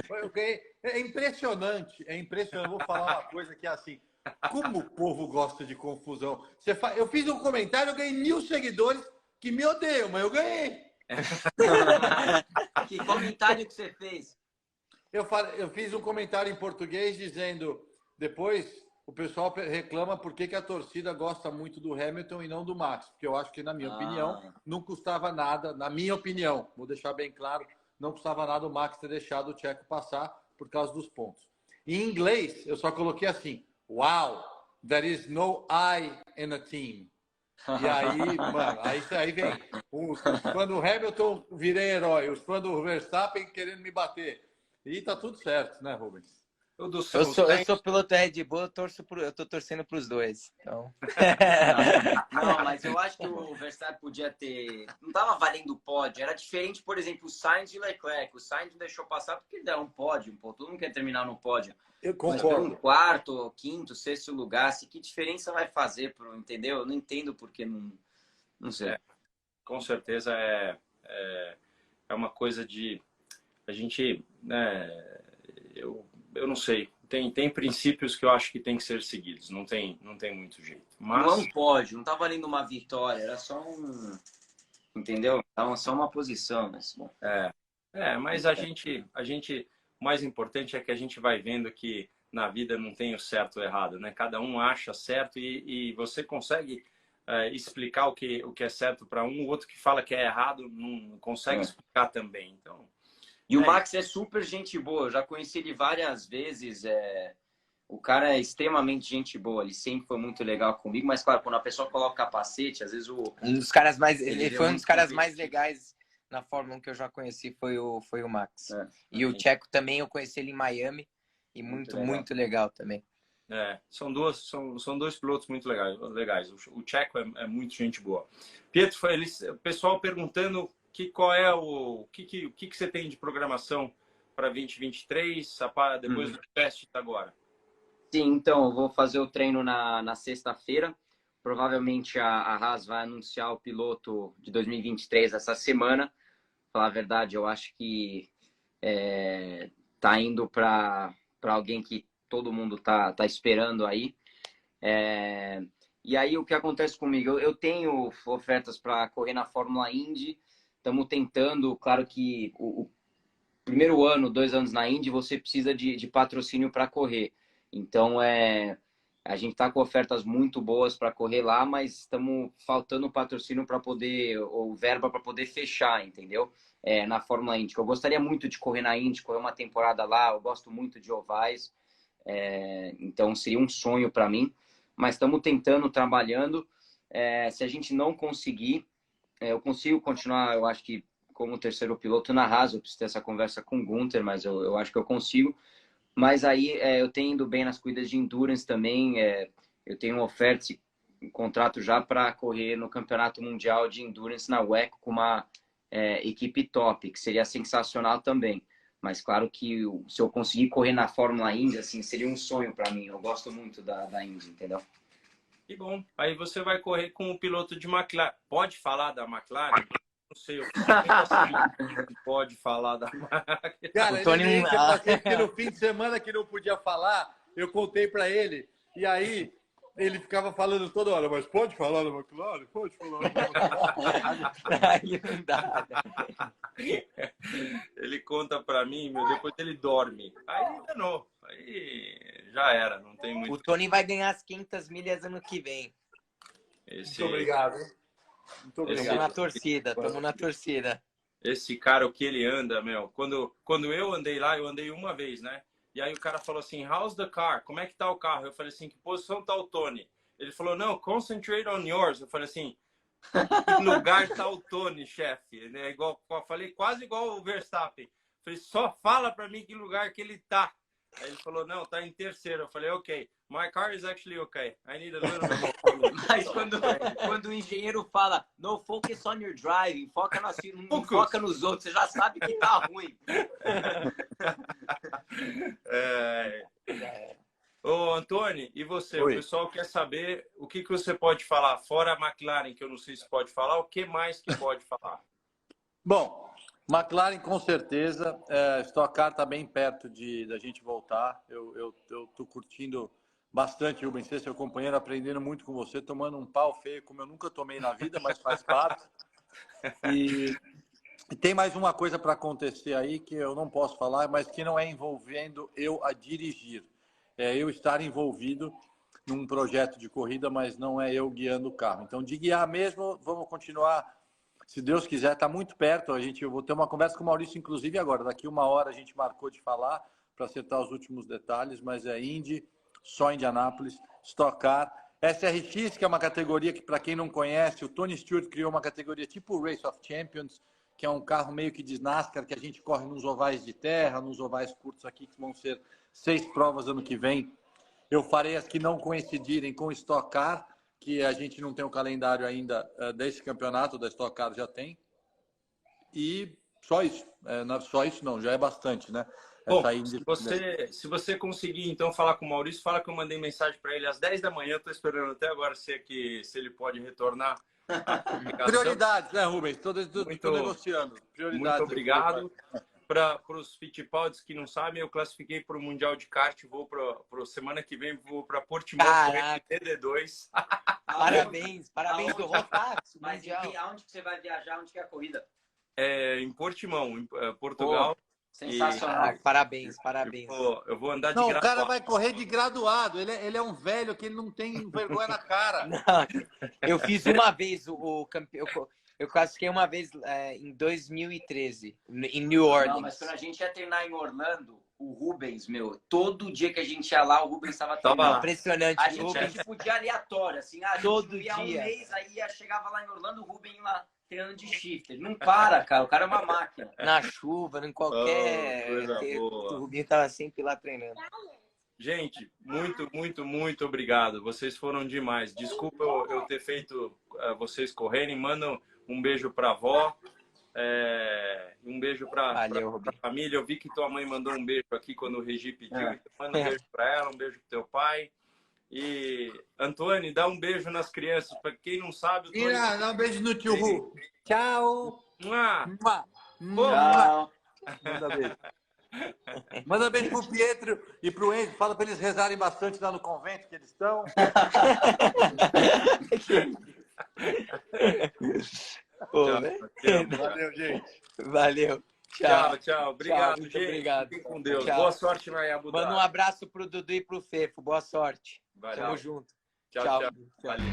É impressionante, é impressionante. Vou falar uma coisa que é assim, como o povo gosta de confusão. Eu fiz um comentário, eu ganhei 1000 seguidores que me odeiam, mas eu ganhei. Que comentário que você fez? Eu fiz um comentário em português dizendo, depois o pessoal reclama por que a torcida gosta muito do Hamilton e não do Max, porque eu acho que, na minha opinião, não custava nada, na minha opinião, vou deixar bem claro, não custava nada o Max ter deixado o Checo passar por causa dos pontos. Em inglês, eu só coloquei assim, wow, there is no I in a team. E aí, mano, aí vem os fãs do Hamilton, virei herói, os fãs do Verstappen querendo me bater. E tá tudo certo, né, Rubens? Eu sou piloto da Red Bull, eu tô torcendo para os dois. Então... Não, mas eu acho que o Verstappen podia ter... Não tava valendo o pódio. Era diferente, por exemplo, o Sainz e o Leclerc. O Sainz não deixou passar porque ele deram um pódio. Pô. Todo mundo quer terminar no pódio. Eu concordo. Mas quarto, quinto, sexto lugar, assim, que diferença vai fazer, entendeu? Eu não entendo porque não sei. Com certeza é uma coisa de... A gente... Eu não sei. Tem princípios que eu acho que tem que ser seguidos. Não tem muito jeito. Mas... Não é um pódio, não tá valendo uma vitória. Era só entendeu? Tava só uma posição. Mas, bom. Mas a gente... O mais importante é que a gente vai vendo que na vida não tem o certo ou errado, né? Cada um acha certo e você consegue explicar o que é certo para um, o outro que fala que é errado não consegue explicar também. Então... E o Max é super gente boa, eu já conheci ele várias vezes, o cara é extremamente gente boa, ele sempre foi muito legal comigo, mas claro, quando a pessoa coloca o capacete, às vezes ele foi um dos caras mais legais na Fórmula 1 que eu já conheci, foi o Max. E o Checo também, eu conheci ele em Miami, e muito legal também. São dois pilotos muito legais. O Checo é muito gente boa. Pietro, o pessoal perguntando o que você tem de programação para 2023, depois do teste agora? Sim, então, eu vou fazer o treino na sexta-feira. Provavelmente a Haas vai anunciar o piloto de 2023 essa semana. Pra falar a verdade, eu acho que tá indo para alguém que todo mundo tá esperando aí. E aí, o que acontece comigo? Eu tenho ofertas para correr na Fórmula Indy. Estamos tentando, claro que o primeiro ano, 2 anos na Indy, você precisa de patrocínio para correr. Então, a gente está com ofertas muito boas para correr lá, mas estamos faltando patrocínio para poder, ou verba para poder fechar, entendeu? Na Fórmula Indy. Eu gostaria muito de correr na Indy, correr uma temporada lá, eu gosto muito de ovais, então seria um sonho para mim. Mas estamos tentando, trabalhando. Se a gente não conseguir, eu consigo continuar, eu acho que como terceiro piloto na Haas, eu preciso ter essa conversa com o Gunther, mas eu acho que eu consigo. Mas aí eu tenho ido bem nas corridas de endurance também, eu tenho uma oferta, um contrato já para correr no Campeonato Mundial de Endurance na WEC com uma equipe top, que seria sensacional também. Mas claro que se eu conseguir correr na Fórmula Indy, assim, seria um sonho para mim, eu gosto muito da Indy, entendeu? Que bom. Aí você vai correr com o piloto de McLaren. Pode falar da McLaren? Não sei. Pode falar da McLaren. Cara, que no fim de semana que não podia falar, eu contei para ele. E aí ele ficava falando toda hora, mas pode falar da McLaren? Pode falar da McLaren. Aí não dá. Ele conta para mim, depois ele dorme. Aí danou. Aí já era, não tem muito. O Tony vai ganhar as 500 milhas ano que vem. Muito obrigado. Muito obrigado. Tamo na torcida. Esse cara, o que ele anda, meu. Quando eu andei lá, eu andei uma vez, né? E aí o cara falou assim, how's the car? Como é que tá o carro? Eu falei assim, que posição tá o Tony? Ele falou, não, concentrate on yours. Eu falei assim, que lugar tá o Tony, chefe? Eu falei quase igual o Verstappen. Eu falei, só fala pra mim que lugar que ele tá. Aí ele falou, não, tá em terceiro. Eu falei, ok, my car is actually okay. I need a little bit more. Mas quando o engenheiro fala, no focus on your driving, não foca nos outros, você já sabe que tá ruim. Ô, Antônio, e você? Oi. O pessoal quer saber o que você pode falar, fora a McLaren, que eu não sei se pode falar, o que mais que pode falar? Bom, McLaren com certeza, Stock Car está bem perto da gente voltar. Eu estou curtindo bastante, Rubens, ser seu companheiro, aprendendo muito com você, tomando um pau feio como eu nunca tomei na vida, mas faz parte. E tem mais uma coisa para acontecer aí que eu não posso falar, mas que não é envolvendo eu a dirigir. É eu estar envolvido num projeto de corrida, mas não é eu guiando o carro. Então, de guiar mesmo, vamos continuar. Se Deus quiser, está muito perto. Eu vou ter uma conversa com o Maurício, inclusive, agora. Daqui 1 hora a gente marcou de falar para acertar os últimos detalhes, mas é Indy, só Indianápolis, Stock Car. SRX, que é uma categoria que, para quem não conhece, o Tony Stewart criou uma categoria tipo o Race of Champions, que é um carro meio que de NASCAR, que a gente corre nos ovais de terra, nos ovais curtos aqui, que vão ser 6 provas ano que vem. Eu farei as que não coincidirem com Stock Car, que a gente não tem o calendário ainda desse campeonato, da Stock Car já tem. E só isso. Só isso não, já é bastante, né? Bom, se você conseguir, então, falar com o Maurício, fala que eu mandei mensagem para ele às 10 da manhã, estou esperando até agora se ele pode retornar. Prioridades, né, Rubens? Estou negociando. Prioridades. Muito obrigado. Para os Fittipaldi que não sabem, eu classifiquei para o Mundial de Kart, vou para semana que vem, vou para Portimão, TD2. Parabéns do Rotax. Mas aonde que você vai viajar? Onde que é a corrida? Em Portimão, em Portugal. Sensacional. Parabéns. Eu vou andar de Não, graduado. o cara vai correr de graduado. Ele é um velho que ele não tem vergonha na cara. Não, eu fiz uma vez o campeão. Eu classifiquei uma vez em 2013, em New Orleans. Não, mas quando a gente ia treinar em Orlando, o Rubens, todo dia que a gente ia lá, o Rubens estava treinando. Impressionante. A gente ia tipo de aleatório, assim. Todo ia dia. Um mês, aí chegava lá em Orlando, o Rubens lá treinando de shifter. Não para, cara. O cara é uma máquina. Na chuva, em qualquer... O Rubinho estava sempre lá treinando. Gente, muito obrigado. Vocês foram demais. Desculpa eu ter feito vocês correrem. Mandam um beijo para a avó. Um beijo para a família. Eu vi que tua mãe mandou um beijo aqui quando o Regi pediu. Então manda um beijo para ela, um beijo para teu pai. E, Antônio, dá um beijo nas crianças. Para quem não sabe... Dá um beijo no tio Ru. Tchau. Tchau. Manda beijo. Manda beijo pro Pietro e pro Enzo. Fala para eles rezarem bastante lá no convento que eles estão. Valeu, gente. Valeu. Tchau. Obrigado, muito gente. Obrigado. Fiquem com Deus. Tchau. Boa sorte na Abu Dhabi. Manda um abraço pro Dudu e pro Fefo. Boa sorte. Valeu. Tamo junto. Tchau. Valeu. Valeu.